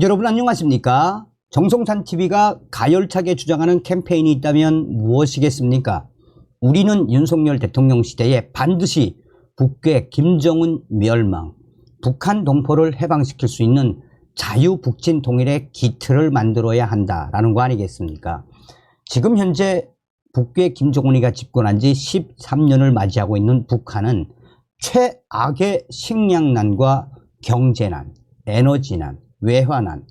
여러분 안녕하십니까? 정성산TV가 가열차게 주장하는 캠페인이 있다면 무엇이겠습니까? 우리는 윤석열 대통령 시대에 반드시 북괴 김정은 멸망, 북한 동포를 해방시킬 수 있는 자유북진 통일의 기틀을 만들어야 한다라는 거 아니겠습니까? 지금 현재 북괴 김정은이가 집권한 지 13년을 맞이하고 있는 북한은 최악의 식량난과 경제난, 에너지난, 외환난,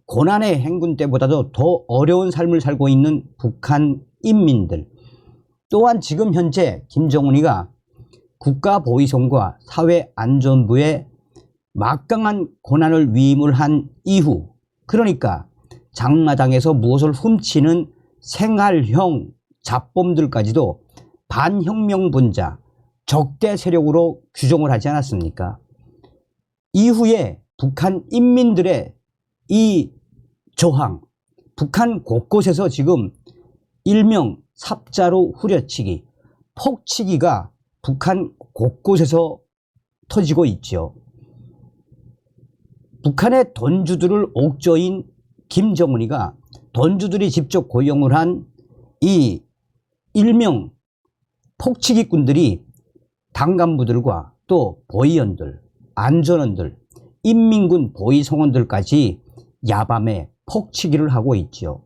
고난의 행군 때보다도 더 어려운 삶을 살고 있는 북한 인민들, 또한 지금 현재 김정은이가 국가보위성과 사회안전부에 막강한 권한을 위임을 한 이후, 그러니까 장마당에서 무엇을 훔치는 생활형 잡범들까지도 반혁명분자, 적대 세력으로 규정을 하지 않았습니까? 이후에 북한 인민들의 이 저항, 북한 곳곳에서 지금 일명 삽자로 후려치기, 폭치기가 북한 곳곳에서 터지고 있죠. 북한의 돈주들을 옥조인 김정은이가 돈주들이 직접 고용을 한 이 일명 폭치기꾼들이 당 간부들과 또 보위원들, 안전원들, 인민군 보위성원들까지 야밤에 폭치기를 하고 있죠.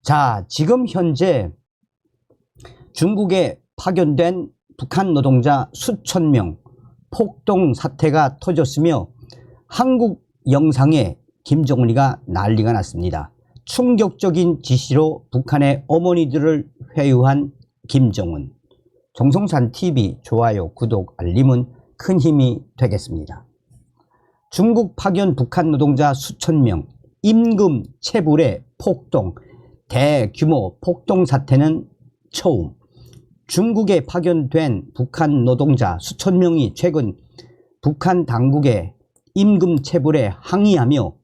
자, 지금 현재 중국에 파견된 북한 노동자 수천 명 폭동 사태가 터졌으며 한국 영상에 김정은이가 난리가 났습니다. 충격적인 지시로 북한의 어머니들을 회유한 김정은. 정성산TV 좋아요, 구독, 알림은 큰 힘이 되겠습니다. 중국 파견 북한 노동자 수천 명 임금 체불의 폭동, 대규모 폭동 사태는 처음. 중국에 파견된 북한 노동자 수천 명이 최근 북한 당국의 임금 체불에 항의하며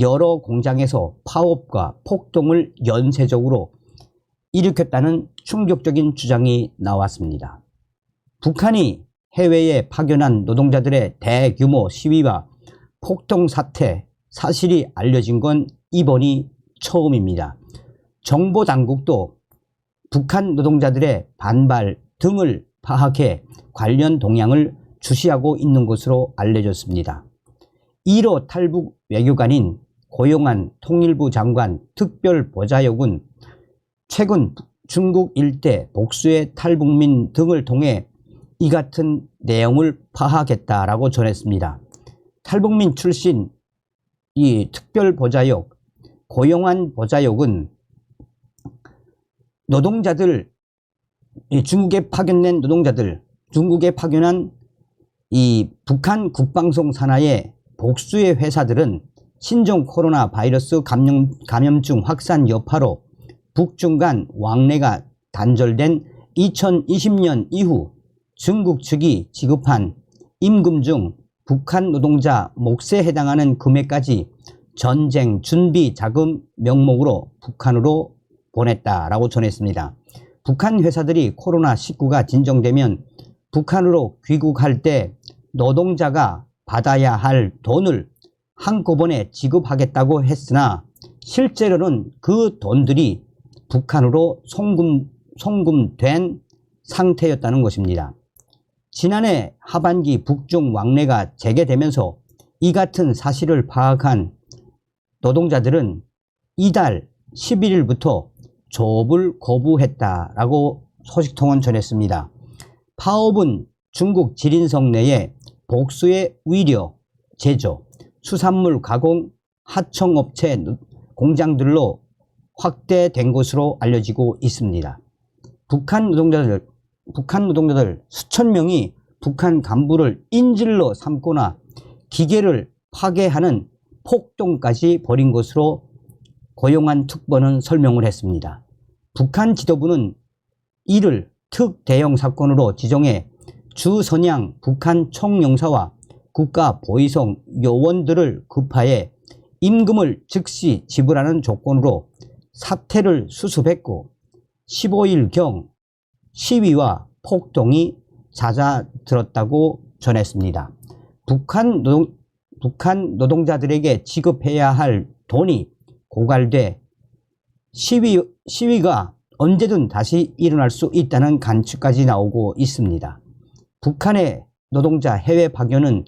여러 공장에서 파업과 폭동을 연쇄적으로 일으켰다는 충격적인 주장이 나왔습니다. 북한이 해외에 파견한 노동자들의 대규모 시위와 폭동 사태 사실이 알려진 건 이번이 처음입니다. 정보당국도 북한 노동자들의 반발 등을 파악해 관련 동향을 주시하고 있는 것으로 알려졌습니다. 1호 탈북 외교관인 고용한 통일부 장관 특별보좌역은 최근 중국 일대 복수의 탈북민 등을 통해 이 같은 내용을 파악했다라고 전했습니다. 탈북민 출신 이 특별보좌역 고용한 보좌역은 노동자들, 중국에 파견된 노동자들, 중국에 파견한 이 북한 국방송 산하의 복수의 회사들은 신종 코로나 바이러스 감염증 확산 여파로 북중 간 왕래가 단절된 2020년 이후 중국 측이 지급한 임금 중 북한 노동자 몫에 해당하는 금액까지 전쟁 준비 자금 명목으로 북한으로 보냈다라고 전했습니다. 북한 회사들이 코로나19가 진정되면 북한으로 귀국할 때 노동자가 받아야 할 돈을 한꺼번에 지급하겠다고 했으나 실제로는 그 돈들이 북한으로 송금된 상태였다는 것입니다. 지난해 하반기 북중 왕래가 재개되면서 이 같은 사실을 파악한 노동자들은 이달 11일부터 조업을 거부했다라고 소식통은 전했습니다. 파업은 중국 지린성 내에 복수의 의료, 제조, 수산물 가공, 하청업체 공장들로 확대된 것으로 알려지고 있습니다. 북한 노동자들 수천 명이 북한 간부를 인질로 삼거나 기계를 파괴하는 폭동까지 벌인 것으로 고용한 특보는 설명을 했습니다. 북한 지도부는 이를 특대형 사건으로 지정해 주선양 북한 총영사와 국가보위성 요원들을 급하에 임금을 즉시 지불하는 조건으로 사태를 수습했고 15일경 시위와 폭동이 잦아들었다고 전했습니다. 북한 북한 노동자들에게 지급해야 할 돈이 고갈돼 시위가 언제든 다시 일어날 수 있다는 관측까지 나오고 있습니다. 북한의 노동자 해외 파견은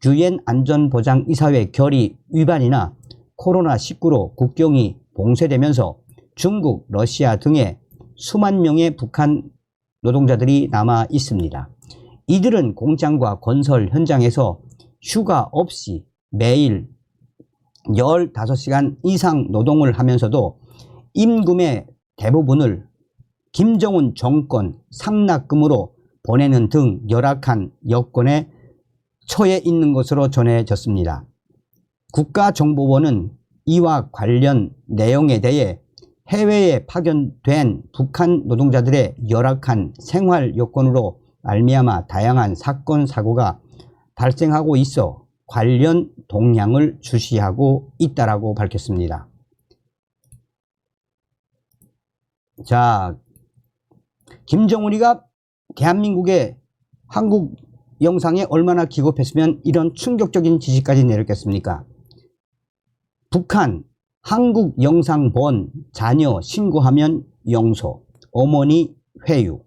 유엔 안전보장이사회 결의 위반이나 코로나19로 국경이 봉쇄되면서 중국, 러시아 등의 수만 명의 북한 노동자들이 남아 있습니다. 이들은 공장과 건설 현장에서 휴가 없이 매일 15시간 이상 노동을 하면서도 임금의 대부분을 김정은 정권 상납금으로 보내는 등 열악한 여건에 처해 있는 것으로 전해졌습니다. 국가정보원은 이와 관련 내용에 대해 해외에 파견된 북한 노동자들의 열악한 생활 여건으로 말미암아 다양한 사건 사고가 발생하고 있어 관련 동향을 주시하고 있다라고 밝혔습니다. 자, 김정은이가 대한민국의 한국 영상에 얼마나 기겁했으면 이런 충격적인 지시까지 내렸겠습니까? 북한 한국 영상 본 자녀 신고하면 용서, 어머니 회유.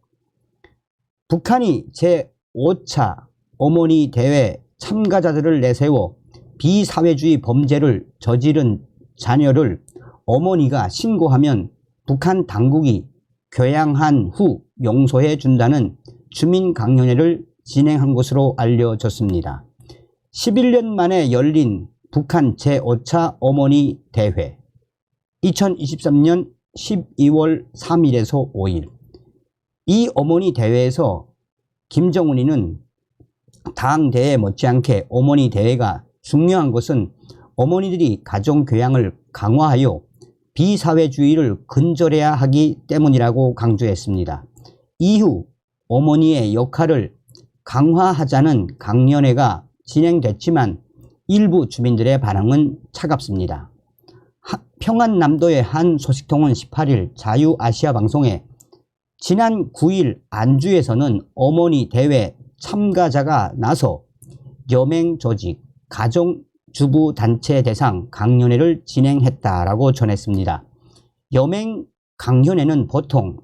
북한이 제5차 어머니 대회 참가자들을 내세워 비사회주의 범죄를 저지른 자녀를 어머니가 신고하면 북한 당국이 교양한 후 용서해 준다는 주민 강연회를 진행한 것으로 알려졌습니다. 11년 만에 열린 북한 제5차 어머니 대회 2023년 12월 3일에서 5일. 이 어머니 대회에서 김정은이는 당대회 못지않게 어머니 대회가 중요한 것은 어머니들이 가정교양을 강화하여 비사회주의를 근절해야 하기 때문이라고 강조했습니다. 이후 어머니의 역할을 강화하자는 강연회가 진행됐지만 일부 주민들의 반응은 차갑습니다. 평안남도의 한 소식통은 18일 자유아시아 방송에 지난 9일 안주에서는 어머니 대회 참가자가 나서 여맹 조직, 가정주부 단체 대상 강연회를 진행했다라고 전했습니다. 여맹 강연회는 보통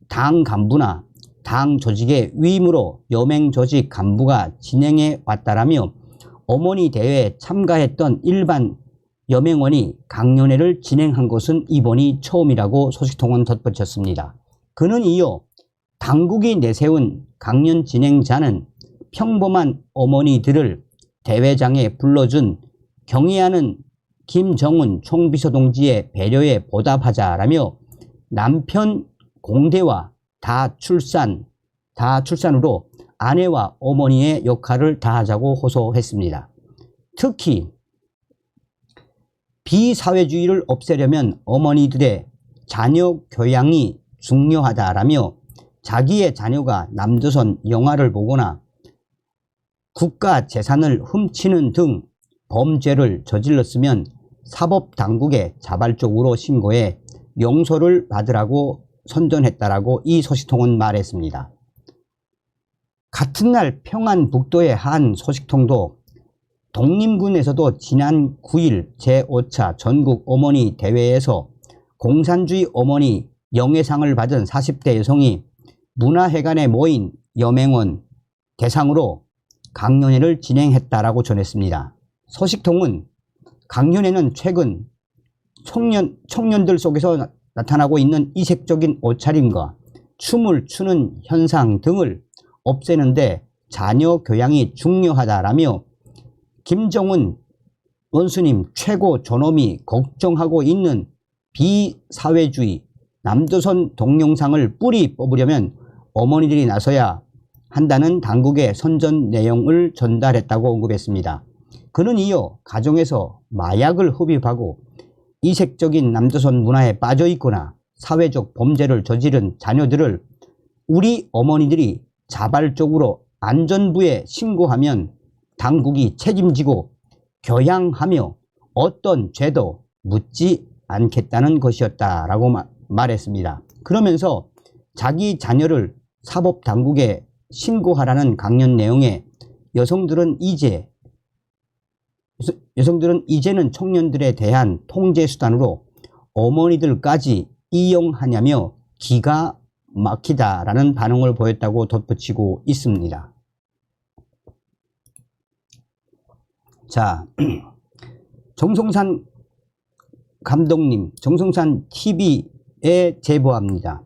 당 간부나 당 조직의 위임으로 여맹 조직 간부가 진행해 왔다라며 어머니 대회에 참가했던 일반 여맹원이 강연회를 진행한 것은 이번이 처음이라고 소식통은 덧붙였습니다. 그는 이어 당국이 내세운 강연 진행자는 평범한 어머니들을 대회장에 불러준 경의하는 김정은 총비서 동지의 배려에 보답하자라며 남편 공대와 다출산으로 아내와 어머니의 역할을 다하자고 호소했습니다. 특히 비사회주의를 없애려면 어머니들의 자녀 교양이 중요하다라며 자기의 자녀가 남조선 영화를 보거나 국가 재산을 훔치는 등 범죄를 저질렀으면 사법당국에 자발적으로 신고해 용서를 받으라고 선전했다라고 이 소식통은 말했습니다. 같은 날 평안북도의 한 소식통도 독림군에서도 지난 9일 제5차 전국 어머니 대회에서 공산주의 어머니 영예상을 받은 40대 여성이 문화회관에 모인 여맹원 대상으로 강연회를 진행했다라고 전했습니다. 소식통은 강연회는 최근 청년들 속에서 나타나고 있는 이색적인 옷차림과 춤을 추는 현상 등을 없애는데 자녀 교양이 중요하다라며 김정은 원수님 최고 존엄이 걱정하고 있는 비사회주의 남조선 동영상을 뿌리 뽑으려면 어머니들이 나서야 한다는 당국의 선전 내용을 전달했다고 언급했습니다. 그는 이어 가정에서 마약을 흡입하고 이색적인 남조선 문화에 빠져 있거나 사회적 범죄를 저지른 자녀들을 우리 어머니들이 자발적으로 안전부에 신고하면 당국이 책임지고 교양하며 어떤 죄도 묻지 않겠다는 것이었다라고 말했습니다. 그러면서 자기 자녀를 사법당국에 신고하라는 강연 내용에 여성들은 이제 여성들은 이제는 청년들에 대한 통제 수단으로 어머니들까지 이용하냐며 기가 막히다라는 반응을 보였다고 덧붙이고 있습니다. 자, 정성산 감독님, 정성산 TV에 제보합니다.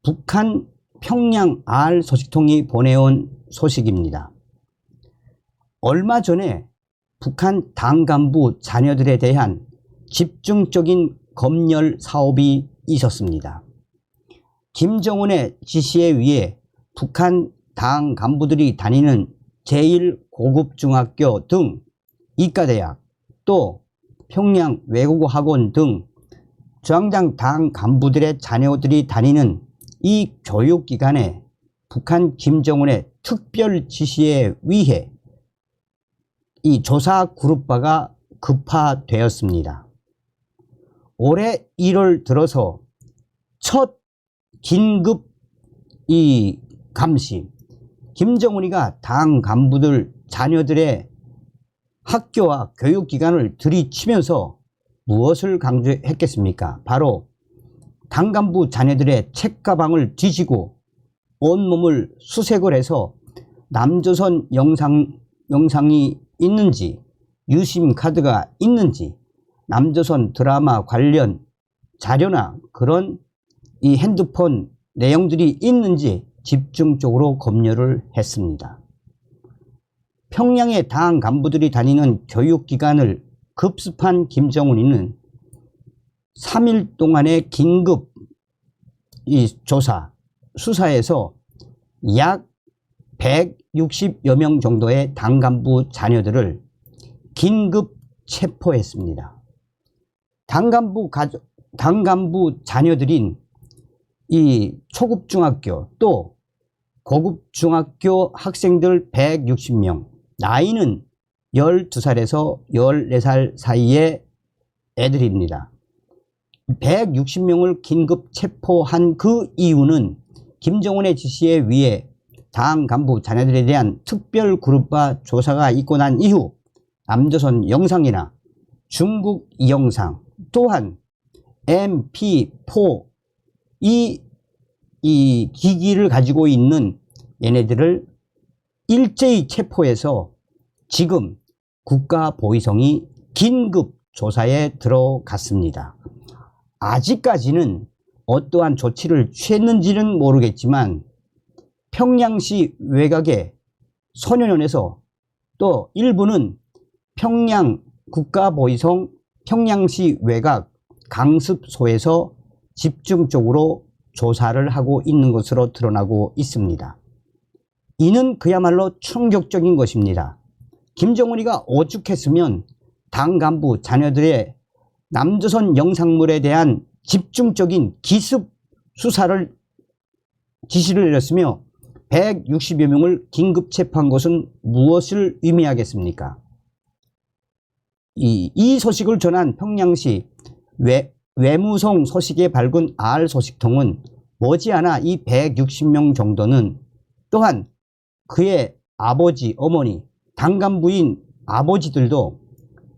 북한 평양 알 소식통이 보내온 소식입니다. 얼마 전에 북한 당 간부 자녀들에 대한 집중적인 검열 사업이 있었습니다. 김정은의 지시에 의해 북한 당 간부들이 다니는 제1고급중학교 등 이과대학, 또 평양 외국어학원 등 중앙당 당 간부들의 자녀들이 다니는 이 교육기관에 북한 김정은의 특별 지시에 의해 이 조사 그룹화가 급파되었습니다. 올해 1월 들어서 첫 긴급 이 감시, 김정은이가 당 간부들 자녀들의 학교와 교육기관을 들이치면서 무엇을 강조했겠습니까? 바로 당 간부 자녀들의 책가방을 뒤지고 온몸을 수색을 해서 남조선 영상이 있는지, 유심 카드가 있는지, 남조선 드라마 관련 자료나 그런 이 핸드폰 내용들이 있는지 집중적으로 검열을 했습니다. 평양의 당 간부들이 다니는 교육기관을 급습한 김정은이는 3일 동안의 긴급 이 조사, 수사에서 약 160여 명 정도의 당 간부 자녀들을 긴급 체포했습니다. 당 간부 자녀들인 이 초급중학교 또 고급중학교 학생들 160명, 나이는 12살에서 14살 사이의 애들입니다. 160명을 긴급 체포한 그 이유는 김정은의 지시에 의해 당 간부 자녀들에 대한 특별 그룹화 조사가 있고 난 이후 남조선 영상이나 중국 영상, 또한 MP4 이 기기를 가지고 있는 얘네들을 일제히 체포해서 지금 국가보위성이 긴급 조사에 들어갔습니다. 아직까지는 어떠한 조치를 취했는지는 모르겠지만 평양시 외곽의 소년원에서 또 일부는 평양 국가보위성 평양시 외곽 강습소에서 집중적으로 조사를 하고 있는 것으로 드러나고 있습니다. 이는 그야말로 충격적인 것입니다. 김정은이가 오죽했으면 당 간부 자녀들의 남조선 영상물에 대한 집중적인 기습 수사를 지시를 내렸으며 160여 명을 긴급 체포한 것은 무엇을 의미하겠습니까? 이 소식을 전한 평양시 외무성 소식에 밝은 알 소식통은 머지않아 이 160명 정도는 또한 그의 아버지, 어머니, 당 간부인 아버지들도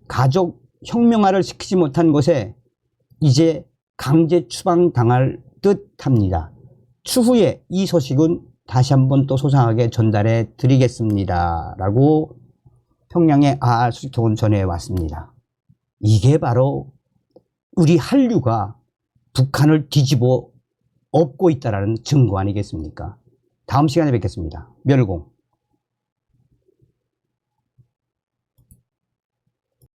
가족 혁명화를 시키지 못한 것에 이제 강제 추방당할 듯합니다. 추후에 이 소식은 다시 한번 또 소상하게 전달해 드리겠습니다. 라고 평양의 알 소식통은 전해왔습니다. 이게 바로 우리 한류가 북한을 뒤집어 엎고 있다는 증거 아니겠습니까? 다음 시간에 뵙겠습니다. 멸공.